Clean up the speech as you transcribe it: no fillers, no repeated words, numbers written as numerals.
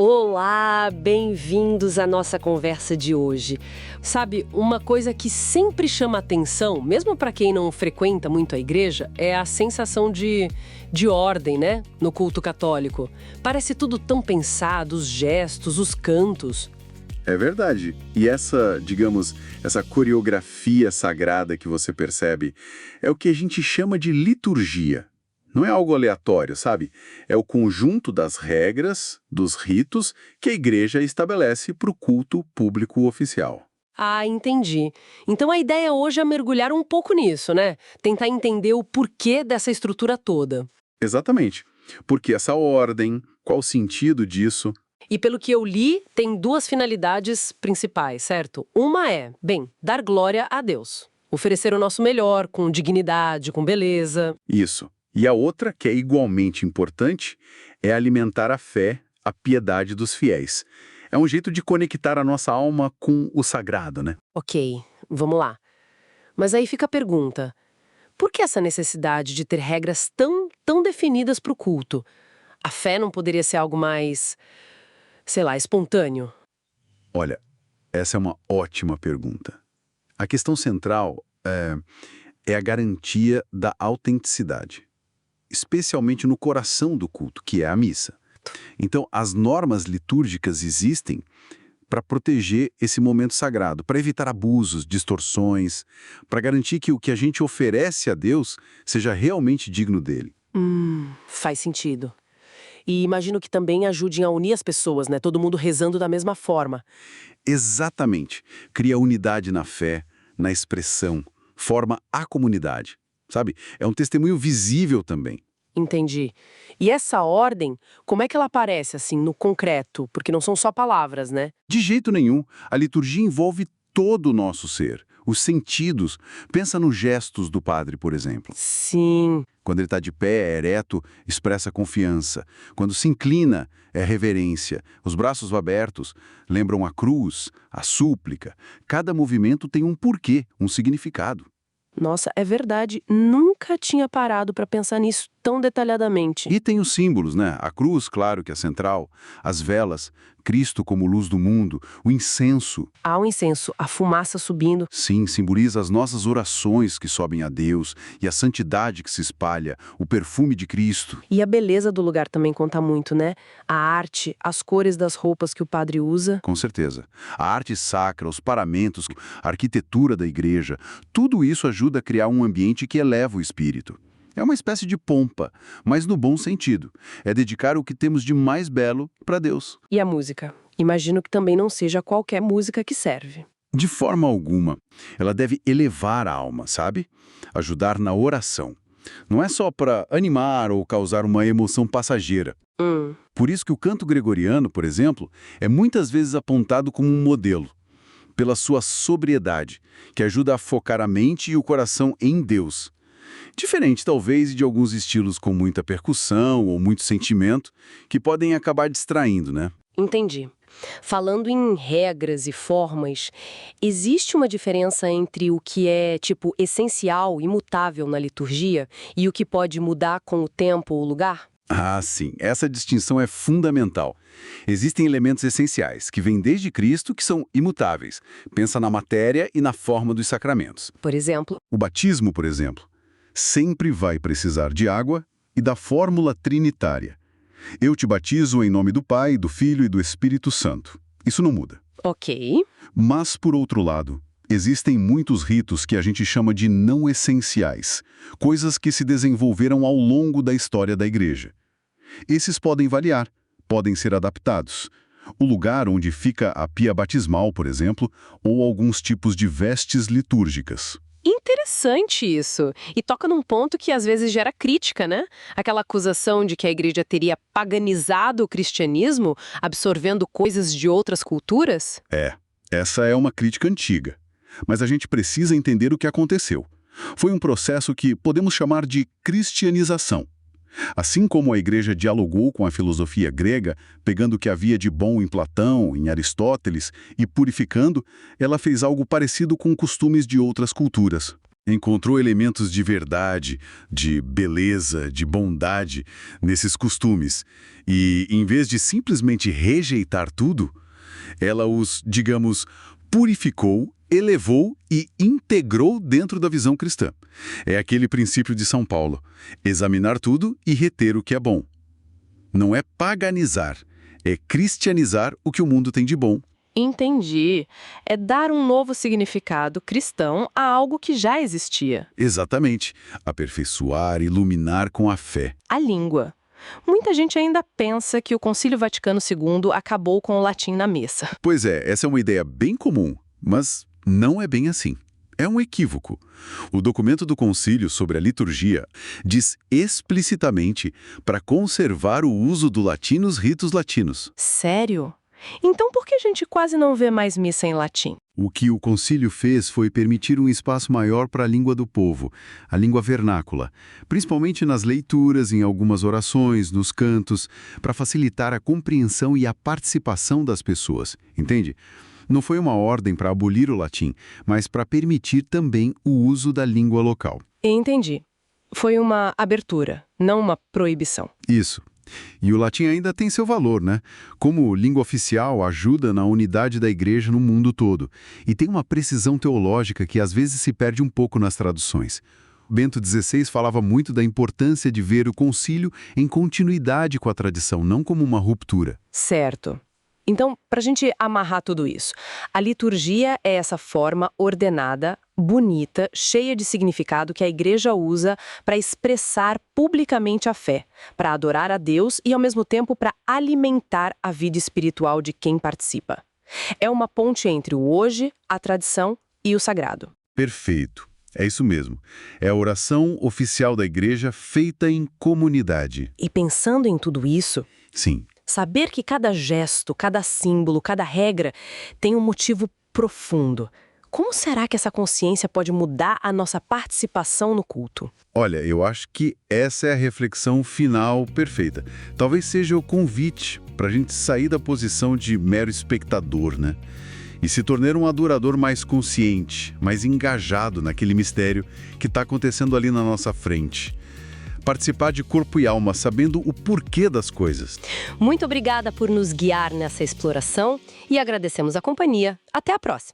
Olá, bem-vindos à nossa conversa de hoje. Sabe, uma coisa que sempre chama atenção, mesmo para quem não frequenta muito a igreja, é a sensação de ordem, né? No culto católico. Parece tudo tão pensado, os gestos, os cantos. É verdade. E essa coreografia sagrada que você percebe é o que a gente chama de liturgia. Não é algo aleatório, sabe? É o conjunto das regras, dos ritos que a igreja estabelece para o culto público oficial. Ah, entendi. Então a ideia hoje é mergulhar um pouco nisso, né? Tentar entender o porquê dessa estrutura toda. Exatamente. Porque essa ordem, qual o sentido disso? E pelo que eu li, tem duas finalidades principais, certo? Uma é, bem, dar glória a Deus. Oferecer o nosso melhor, com dignidade, com beleza. Isso. E a outra, que é igualmente importante, é alimentar a fé, a piedade dos fiéis. É um jeito de conectar a nossa alma com o sagrado, né? Ok, vamos lá. Mas aí fica a pergunta: por que essa necessidade de ter regras tão definidas para o culto? A fé não poderia ser algo mais, sei lá, espontâneo? Olha, essa é uma ótima pergunta. A questão central é a garantia da autenticidade, especialmente no coração do culto, que é a missa. Então, as normas litúrgicas existem para proteger esse momento sagrado, para evitar abusos, distorções, para garantir que o que a gente oferece a Deus seja realmente digno dele. Faz sentido. E imagino que também ajudem a unir as pessoas, né? Todo mundo rezando da mesma forma. Exatamente. Cria unidade na fé, na expressão, forma a comunidade. Sabe? É um testemunho visível também. Entendi. E essa ordem, como é que ela aparece, assim, no concreto? Porque não são só palavras, né? De jeito nenhum. A liturgia envolve todo o nosso ser, os sentidos. Pensa nos gestos do padre, por exemplo. Sim. Quando ele está de pé, é ereto, expressa confiança. Quando se inclina, é reverência. Os braços abertos lembram a cruz, a súplica. Cada movimento tem um porquê, um significado. Nossa, é verdade. Nunca tinha parado para pensar nisso tão detalhadamente. E tem os símbolos, né? A cruz, claro que é central, as velas, Cristo como luz do mundo, o incenso. Há um incenso, a fumaça subindo. Sim, simboliza as nossas orações que sobem a Deus e a santidade que se espalha, o perfume de Cristo. E a beleza do lugar também conta muito, né? A arte, as cores das roupas que o padre usa. Com certeza. A arte sacra, os paramentos, a arquitetura da igreja, tudo isso ajuda a criar um ambiente que eleva o espírito. É uma espécie de pompa, mas no bom sentido. É dedicar o que temos de mais belo para Deus. E a música? Imagino que também não seja qualquer música que serve. De forma alguma, ela deve elevar a alma, sabe? Ajudar na oração. Não é só para animar ou causar uma emoção passageira. Por isso que o canto gregoriano, por exemplo, é muitas vezes apontado como um modelo, pela sua sobriedade, que ajuda a focar a mente e o coração em Deus. Diferente, talvez, de alguns estilos com muita percussão ou muito sentimento, que podem acabar distraindo, né? Entendi. Falando em regras e formas, existe uma diferença entre o que é, tipo, essencial, imutável na liturgia e o que pode mudar com o tempo ou o lugar? Ah, sim. Essa distinção é fundamental. Existem elementos essenciais, que vêm desde Cristo, que são imutáveis. Pensa na matéria e na forma dos sacramentos. Por exemplo, O batismo, por exemplo, sempre vai precisar de água e da fórmula trinitária. Eu te batizo em nome do Pai, do Filho e do Espírito Santo. Isso não muda. ok. Mas, por outro lado, existem muitos ritos que a gente chama de não essenciais, coisas que se desenvolveram ao longo da história da igreja. Esses podem variar, podem ser adaptados. O lugar onde fica a pia batismal, por exemplo, ou alguns tipos de vestes litúrgicas. Interessante isso. E toca num ponto que às vezes gera crítica, né? Aquela acusação de que a igreja teria paganizado o cristianismo, absorvendo coisas de outras culturas. Essa é uma crítica antiga. Mas a gente precisa entender o que aconteceu. Foi um processo que podemos chamar de cristianização. Assim como a igreja dialogou com a filosofia grega, pegando o que havia de bom em Platão, em Aristóteles, e purificando, ela fez algo parecido com costumes de outras culturas. Encontrou elementos de verdade, de beleza, de bondade nesses costumes. E, em vez de simplesmente rejeitar tudo, ela os, digamos, purificou, elevou e integrou dentro da visão cristã. É aquele princípio de São Paulo: examinar tudo e reter o que é bom. Não é paganizar, é cristianizar o que o mundo tem de bom. Entendi. É dar um novo significado cristão a algo que já existia. Exatamente. Aperfeiçoar, iluminar com a fé. A língua. Muita gente ainda pensa que o Concílio Vaticano II acabou com o latim na missa. Pois é, essa é uma ideia bem comum, mas não é bem assim. É um equívoco. O documento do concílio sobre a liturgia diz explicitamente para conservar o uso do latim nos ritos latinos. Sério? Então por que a gente quase não vê mais missa em latim? O que o concílio fez foi permitir um espaço maior para a língua do povo, a língua vernácula, principalmente nas leituras, em algumas orações, nos cantos, para facilitar a compreensão e a participação das pessoas, entende? Não foi uma ordem para abolir o latim, mas para permitir também o uso da língua local. Entendi. Foi uma abertura, não uma proibição. Isso. E o latim ainda tem seu valor, né? Como língua oficial, ajuda na unidade da igreja no mundo todo. E tem uma precisão teológica que às vezes se perde um pouco nas traduções. Bento XVI falava muito da importância de ver o concílio em continuidade com a tradição, não como uma ruptura. Certo. Então, para a gente amarrar tudo isso, a liturgia é essa forma ordenada, bonita, cheia de significado que a igreja usa para expressar publicamente a fé, para adorar a Deus e, ao mesmo tempo, para alimentar a vida espiritual de quem participa. É uma ponte entre o hoje, a tradição e o sagrado. Perfeito. É isso mesmo. É a oração oficial da igreja feita em comunidade. E pensando em tudo isso... Sim. Saber que cada gesto, cada símbolo, cada regra tem um motivo profundo. Como será que essa consciência pode mudar a nossa participação no culto? Olha, eu acho que essa é a reflexão final perfeita. Talvez seja o convite para a gente sair da posição de mero espectador, né? E se tornar um adorador mais consciente, mais engajado naquele mistério que está acontecendo ali na nossa frente. Participar de corpo e alma, sabendo o porquê das coisas. Muito obrigada por nos guiar nessa exploração e agradecemos a companhia. Até a próxima!